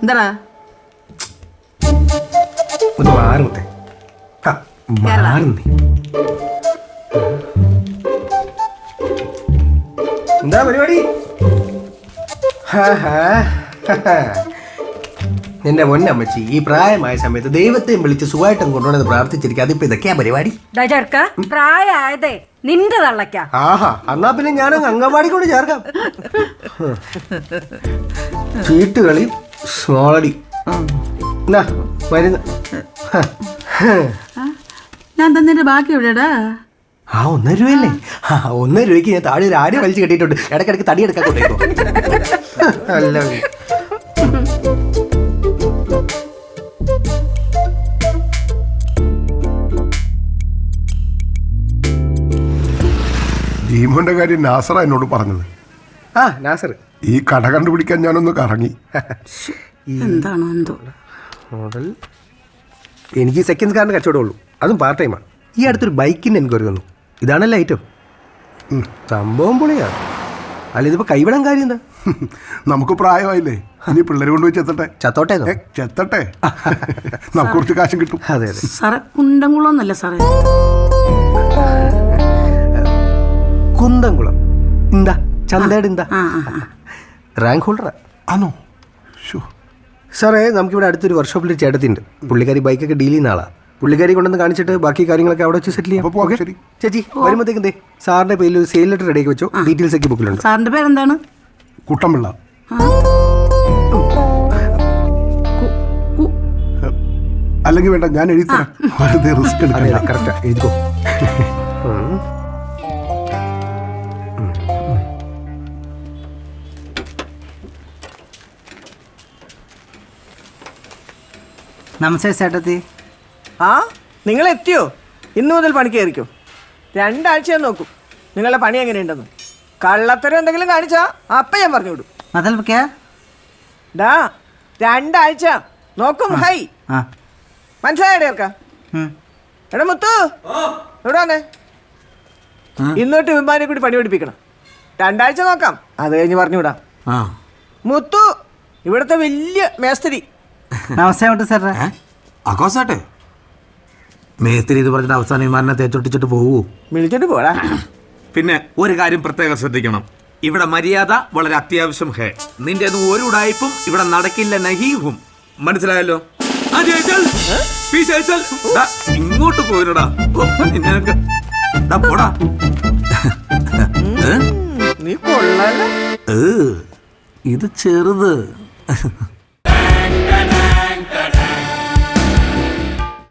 എന്താടാ ഒന്ന് മാറുന്നേ മാറുന്നേ എന്താ പരിപാടി? എന്റെ പൊന്നമ്മച്ചി, ഈ പ്രായമായ സമയത്ത് ദൈവത്തെയും വിളിച്ച് സുഖമായിട്ടും കൊണ്ടുപോകുന്നത് പ്രാർത്ഥിച്ചിരിക്കുക. അതിപ്പോ ഇതൊക്കെയാ പരിപാടി. പ്രായമായതേ നിന്റെ തള്ളക്കാ. ആഹാ, എന്നാ പിന്നെ ഞാനങ്ങ് അംഗൻവാടി കൊണ്ട് ചേർക്കാം. ചീട്ടുകളി, സ്മോളടി, മരുന്ന്. ഞാൻ തന്നിട്ട് ബാക്കി എവിടെയാടാ? ആ 1 രൂപയല്ലേ? 1 രൂപയ്ക്ക് ഞാൻ താഴെ ഒരു ആര് വലിച്ചു കെട്ടിയിട്ടുണ്ട്. ഇടയ്ക്കിടയ്ക്ക് തടി എടുക്കാൻ കൊണ്ടേക്കോ. അല്ല ഭീമോന്റെ കാര്യം നാസറ എന്നോട് പറഞ്ഞത്. നാസർ, ഈ കട കണ്ടുപിടിക്കാൻ ഞാനൊന്ന് കറങ്ങി. എന്താണോ എന്തോ മോഡൽ. എനിക്ക് സെക്കൻഡ് കാറിന് കച്ചവടമുള്ളൂ, അതും പാർട്ട് ടൈമാണ്. ഈ അടുത്തൊരു ബൈക്കിന് എൻക്വയറി വന്നു. ഇതാണല്ലോ ഐറ്റം. സംഭവം പൊളിയാണ്. അല്ല, ഇതിപ്പോ കൈവിടാൻ കാര്യം എന്താ? നമുക്ക് പ്രായമായില്ലേ, ഇനി പിള്ളേരെ കൊണ്ടുപോയി ചെത്തട്ടെ. ചത്തോട്ടെ ചെത്തട്ടെ, നമുക്ക് കുറച്ച് കാശും കിട്ടും. അതെ അതെ. സാറേ കുണ്ടംകുളന്നല്ല സാറേ, കുന്തംകുളം. എന്താ ചന്തയുടെ എന്താ റാങ്ക് ഹോൾഡറാ ആണോ? സാറേ, നമുക്കിവിടെ അടുത്തൊരു വർക്ക്ഷോപ്പിൽ ചേട്ടത്തിണ്ട്. പുള്ളിക്കാരി ബൈക്കൊക്കെ ഡീൽ ചെയ്യുന്ന ആളാ. പുള്ളിക്കാരി കൊണ്ടുവന്ന് കാണിച്ചിട്ട് ബാക്കി കാര്യങ്ങളൊക്കെ അവിടെ വെച്ച് സെറ്റിൽ ചെയ്യാം. ശരി ചേച്ചി, വരുമ്പോഴത്തേക്കും സാറിന്റെ പേരിൽ ഒരു സെയിൽ ലെറ്റർ റെഡിയാക്കി വെച്ചോ. ഡീറ്റെയിൽസ് ഒക്കെ ബുക്കിലുണ്ട്. സാറിന്റെ പേരെന്താണ്? കുട്ടമ്പിള്ള. അല്ലെങ്കിൽ വേണ്ട, ഞാൻ എഴുതി തരാം. വെറുതെ റിസ്ക് എടുക്കില്ല. കറക്റ്റാ, എഴുതിക്കോ. നമസ്തേ ചേട്ടത്തി. നിങ്ങൾ എത്തിയോ? ഇന്നു മുതൽ പണിക്ക് കയറിക്കോ. 2 ആഴ്ച ഞാൻ നോക്കും നിങ്ങളുടെ പണി എങ്ങനെയുണ്ടെന്ന്. കള്ളത്തരം എന്തെങ്കിലും കാണിച്ചാ അപ്പം ഞാൻ പറഞ്ഞു വിടും. मतलब क्या? 2 ആഴ്ച നോക്കും. ഹൈ, മനസ്സിലായടേ ഇറക്ക. എടാ മുത്തു, എവിടെ വന്നേ? ഇന്നോട്ട് വിമാനെ കൂടി പണി പഠിപ്പിക്കണം. 2 ആഴ്ച നോക്കാം, അത് കഴിഞ്ഞ് പറഞ്ഞു വിടാം. മുത്തു ഇവിടുത്തെ വലിയ മേസ്തിരി. നമസ്തേ സാർ. ആഘോഷാട്ടെ, മേസ്തിരി ഇത് പറഞ്ഞിട്ട് അവസാനം വിമാനെ തേച്ചൊട്ടിച്ചിട്ട് പോവൂ. വിളിച്ചിട്ട് പോടാ. പിന്നെ ഒരു കാര്യം പ്രത്യേകം ശ്രദ്ധിക്കണം, ഇവിടെ മര്യാദ വളരെ അത്യാവശ്യം. ഹേ, നിന്റെ ഒരു ഉടായ്പും ഇവിടെ നടക്കില്ല. നഹീഹും, മനസ്സിലായല്ലോ? ഇങ്ങോട്ട് പോയിരടാ, പോടാ. നീ കൊള്ളാലോ. ഇത് ചെറുത്.